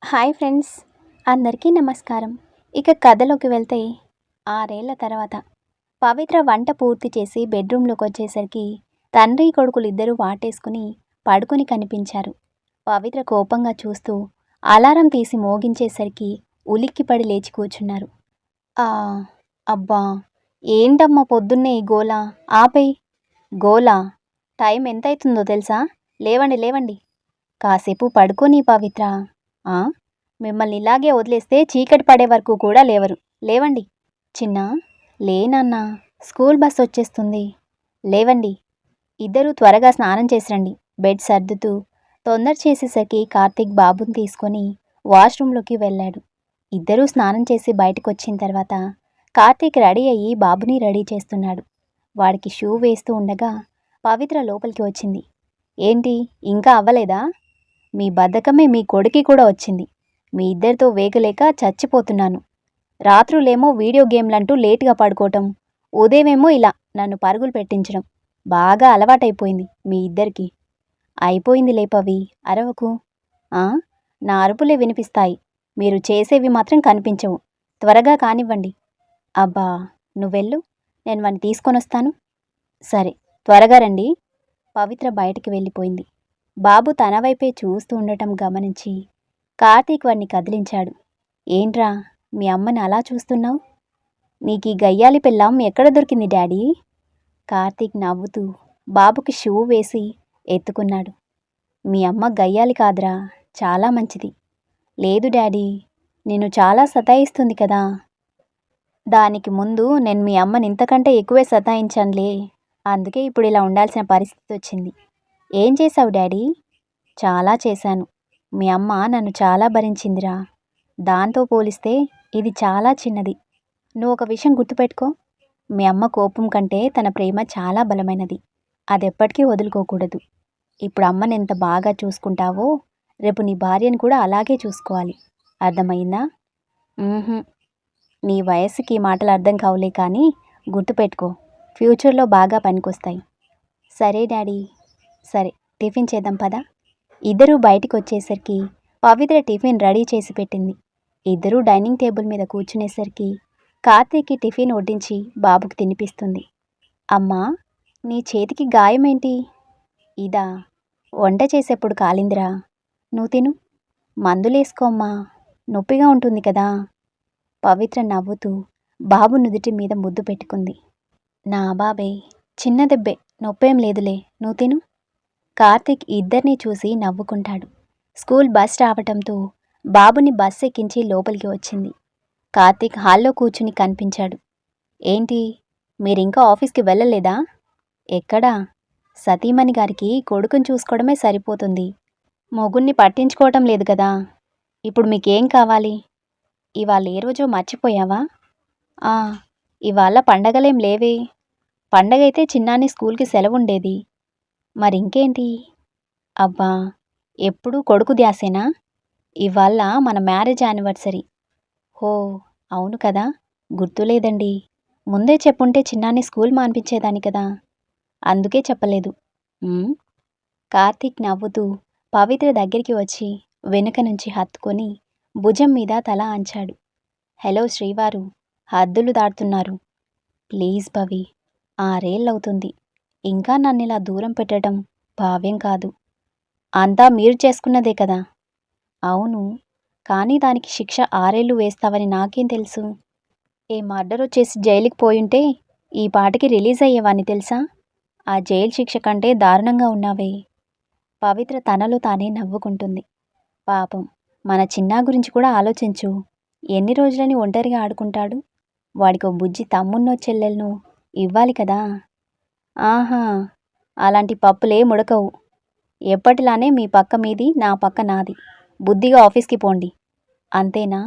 Hi friends, అందరికీ నమస్కారం. ఇక కథలోకి వెళ్తే 6 ఏళ్ల తర్వాత పవిత్ర వంట పూర్తి చేసి బెడ్రూమ్లోకి వచ్చేసరికి తండ్రి కొడుకులిద్దరూ వాటేసుకుని పడుకుని కనిపించారు. పవిత్ర కోపంగా చూస్తూ అలారం తీసి మోగించేసరికి ఉలిక్కిపడి లేచి కూర్చున్నారు. ఆ అబ్బా, ఏంటమ్మా పొద్దున్నే ఈ గోల? ఆపేయ్ గోల. టైం ఎంతైతుందో తెలుసా? లేవండి లేవండి, కాసేపు పడుకోని పవిత్ర. ఆ మిమ్మల్ని ఇలాగే వదిలేస్తే చీకటి పడే వరకు కూడా లేవరు. లేవండి. చిన్నా, లేనన్నా, స్కూల్ బస్ వచ్చేస్తుంది. లేవండి. ఇద్దరూ త్వరగా స్నానం చేసిరండి. బెడ్ సర్దుతూ తొందర చేసేసరికి కార్తీక్ బాబుని తీసుకొని వాష్రూంలోకి వెళ్ళాడు. ఇద్దరూ స్నానం చేసి బయటకు వచ్చిన తర్వాత కార్తీక్ రెడీ అయ్యి బాబుని రెడీ చేస్తున్నాడు. వాడికి షూ వేస్తూ ఉండగా పవిత్ర లోపలికి వచ్చింది. ఏంటి, ఇంకా అవ్వలేదా? మీ బద్ధకమే మీ కొడుకి కూడా వచ్చింది. మీ ఇద్దరితో వేగలేక చచ్చిపోతున్నాను. రాత్రులేమో వీడియో గేమ్లంటూ లేటుగా పడుకోవటం, ఉదయమేమో ఇలా నన్ను పరుగులు పెట్టించడం బాగా అలవాటైపోయింది మీ ఇద్దరికి. అయిపోయింది పవి, అరవకు. నా అరుపులే వినిపిస్తాయి, మీరు చేసేవి మాత్రం కనిపించవు. త్వరగా కానివ్వండి. అబ్బా, నువ్వెళ్ళు, నేను వాణ్ణి తీసుకొనొస్తాను. సరే, త్వరగా రండి. పవిత్ర బయటికి వెళ్ళిపోయింది. బాబు తన వైపే చూస్తూ ఉండటం గమనించి కార్తీక్ వాణ్ణి కదిలించాడు. ఏంట్రా, మీ అమ్మని అలా చూస్తున్నావు? నీకీ గయ్యాలి పిల్లం ఎక్కడ దొరికింది డాడీ? కార్తీక్ నవ్వుతూ బాబుకి షూ వేసి ఎత్తుకున్నాడు. మీ అమ్మ గయ్యాలి కాదురా, చాలా మంచిది. లేదు డాడీ, నిన్ను చాలా సతాయిస్తుంది కదా. దానికి ముందు నేను మీ అమ్మని ఇంతకంటే ఎక్కువే సతాయించానులే. అందుకే ఇప్పుడు ఇలా ఉండాల్సిన పరిస్థితి వచ్చింది. ఏం చేశావు డాడీ? చాలా చేశాను. మీ అమ్మ నన్ను చాలా భరించిందిరా. దాంతో పోలిస్తే ఇది చాలా చిన్నది. నువ్వు ఒక విషయం గుర్తుపెట్టుకో, మీ అమ్మ కోపం కంటే తన ప్రేమ చాలా బలమైనది. అదెప్పటికీ వదులుకోకూడదు. ఇప్పుడు అమ్మని ఎంత బాగా చూసుకుంటావో రేపు నీ భార్యను కూడా అలాగే చూసుకోవాలి. అర్థమైందా? నీ వయసుకి మాటలు అర్థం కావులే, కానీ గుర్తుపెట్టుకో, ఫ్యూచర్లో బాగా పనికొస్తాయి. సరే డాడీ. సరే, టిఫిన్ చేద్దాం పదా. ఇద్దరూ బయటికి వచ్చేసరికి పవిత్ర టిఫిన్ రెడీ చేసి పెట్టింది. ఇద్దరూ డైనింగ్ టేబుల్ మీద కూర్చునేసరికి కార్తీక్కి టిఫిన్ వడ్డించి బాబుకి తినిపిస్తుంది. అమ్మా, నీ చేతికి గాయమేంటి? ఇదా, వంట చేసేప్పుడు కాలిందిరా. నువ్వు తిను, మందులేసుకోమ్మా, నొప్పిగా ఉంటుంది కదా. పవిత్ర నవ్వుతూ బాబు నుదుటి మీద ముద్దు పెట్టుకుంది. నా బాబే, చిన్న దెబ్బే, నొప్పేం లేదులే, నువ్వు తిను. కార్తీక్ ఇద్దరినీ చూసి నవ్వుకుంటాడు. స్కూల్ బస్ రావటంతో బాబుని బస్ ఎక్కించి లోపలికి వచ్చింది. కార్తీక్ హాల్లో కూర్చుని కనిపించాడు. ఏంటి, మీరింకా ఆఫీస్కి వెళ్ళలేదా? ఎక్కడా, సతీమణి గారికి కొడుకుని చూసుకోవడమే సరిపోతుంది. మొగుణ్ణి పట్టించుకోవటం లేదు కదా. ఇప్పుడు మీకేం కావాలి? ఇవాళ ఏ రోజో మర్చిపోయావా? ఇవాళ పండగలేం లేవే. పండగైతే చిన్నాని స్కూల్కి సెలవుండేది. మరింకేంటి? అబ్బా, ఎప్పుడూ కొడుకు ధ్యాసేనా? ఇవాళ మన మ్యారేజ్ యానివర్సరీ. హో, అవును కదా, గుర్తులేదండి. ముందే చెప్పుంటే చిన్నాన్ని స్కూల్ మాన్పించేదాన్ని కదా. అందుకే చెప్పలేదు. కార్తీక్ నవ్వుతూ పవిత్ర దగ్గరికి వచ్చి వెనుక నుంచి హత్తుకొని భుజం మీద తల ఆంచాడు. హలో శ్రీవారు, హద్దులు దాటుతున్నారు. ప్లీజ్ పవి, 6 ఏళ్ళవుతుంది. ఇంకా నన్నిలా దూరం పెట్టడం భావ్యం కాదు. అంతా మీరు చేసుకున్నదే కదా. అవును, కానీ దానికి శిక్ష 6 ఏళ్ళు వేస్తావని నాకేం తెలుసు? ఏ మర్డర్ వచ్చేసి జైలుకి పోయుంటే ఈ పాటికి రిలీజ్ అయ్యేవాన్ని తెలుసా? ఆ జైలు శిక్ష కంటే దారుణంగా ఉన్నావే. పవిత్ర తనలో తానే నవ్వుకుంటుంది. పాపం, మన చిన్నా గురించి కూడా ఆలోచించు. ఎన్ని రోజులని ఒంటరిగా ఆడుకుంటాడు? వాడికో బుజ్జి తమ్మున్నో చెల్లెలను ఇవ్వాలి కదా. ఆహా, అలాంటి పప్పులే ముడకవు. ఎప్పటిలానే మీ పక్క మీది, నా పక్క నాది. బుద్ధిగా ఆఫీస్కి పోండి. అంతేనా?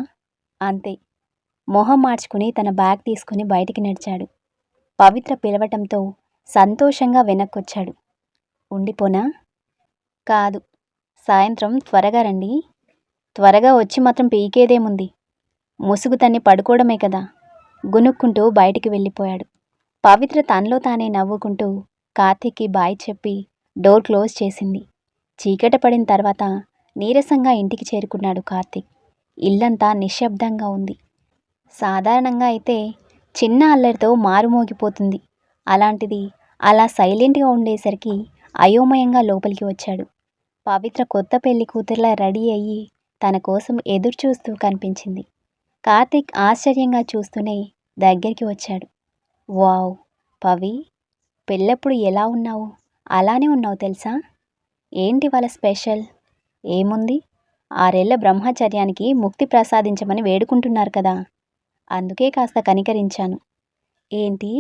అంతే. మొహం మార్చుకుని తన బ్యాగ్ తీసుకుని బయటికి నడిచాడు. పవిత్ర పిలవటంతో సంతోషంగా వెనక్కొచ్చాడు. ఉండిపోనా? కాదు, సాయంత్రం త్వరగా రండి. త్వరగా వచ్చి మాత్రం పీకేదేముంది, ముసుగు తన్ని పడుకోవడమే కదా. గునుక్కుంటూ బయటికి వెళ్ళిపోయాడు. పవిత్ర తనలో తానే నవ్వుకుంటూ కార్తీక్కి బాయ్ చెప్పి డోర్ క్లోజ్ చేసింది. చీకట పడిన తర్వాత నీరసంగా ఇంటికి చేరుకున్నాడు కార్తీక్. ఇల్లంతా నిశ్శబ్దంగా ఉంది. సాధారణంగా అయితే చిన్న అల్లరితో మారుమోగిపోతుంది. అలాంటిది అలా సైలెంట్గా ఉండేసరికి అయోమయంగా లోపలికి వచ్చాడు. పవిత్ర కొత్త పెళ్లి కూతుర్లా రెడీ అయ్యి తన కోసం ఎదురు చూస్తూ కనిపించింది. కార్తీక్ ఆశ్చర్యంగా చూస్తూనే దగ్గరికి వచ్చాడు. వావ్! పవి, పెళ్ళప్పుడు ఎలా ఉన్నావు అలానే ఉన్నావు తెలుసా? ఏంటి వాళ్ళ స్పెషల్? ఏముంది, 6 ఏళ్ల బ్రహ్మచర్యానికి ముక్తి ప్రసాదించమని వేడుకుంటున్నారు కదా, అందుకే కాస్త కనికరించాను. ఏంటి,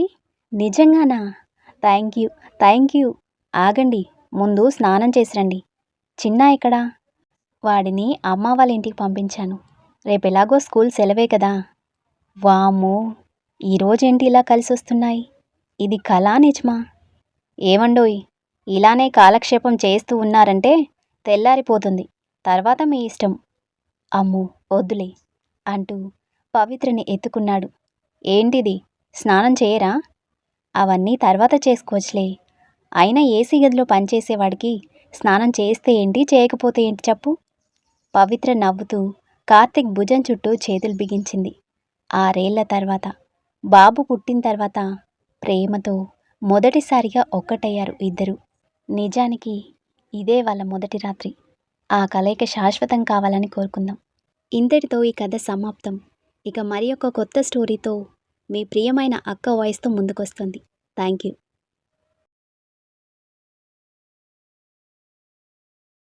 నిజంగానా? Thank you, thank you. ఆగండి, ముందు స్నానం చేసిరండి. చిన్న ఎక్కడా? వాడిని అమ్మ వాళ్ళ ఇంటికి పంపించాను. రేపెలాగో స్కూల్ సెలవే కదా. వామ్మో, ఈరోజేంటి ఇలా కలిసొస్తున్నాయి? ఇది కళా నిజమా? ఏమండోయ్, ఇలానే కాలక్షేపం చేస్తూ ఉన్నారంటే తెల్లారిపోతుంది. తర్వాత మీ ఇష్టం. అమ్మో, వద్దులే అంటూ పవిత్రని ఎత్తుకున్నాడు. ఏంటిది, స్నానం చేయరా? అవన్నీ తర్వాత చేసుకోవచ్చులే. అయినా ఏసీ గదిలో పనిచేసేవాడికి స్నానం చేస్తే ఏంటి, చేయకపోతే ఏంటి చెప్పు? పవిత్ర నవ్వుతూ కార్తీక్ భుజం చుట్టూ చేతులు బిగించింది. 6 ఏళ్ల తర్వాత, బాబు పుట్టిన తర్వాత ప్రేమతో మొదటిసారిగా ఒక్కటయ్యారు ఇద్దరు. నిజానికి ఇదే వాళ్ళ మొదటి రాత్రి. ఆ కలయిక శాశ్వతం కావాలని కోరుకుందాం. ఇంతటితో ఈ కథ సమాప్తం. ఇక మరి ఒక కొత్త స్టోరీతో మీ ప్రియమైన అక్క వాయిస్తో ముందుకొస్తుంది. Thank you.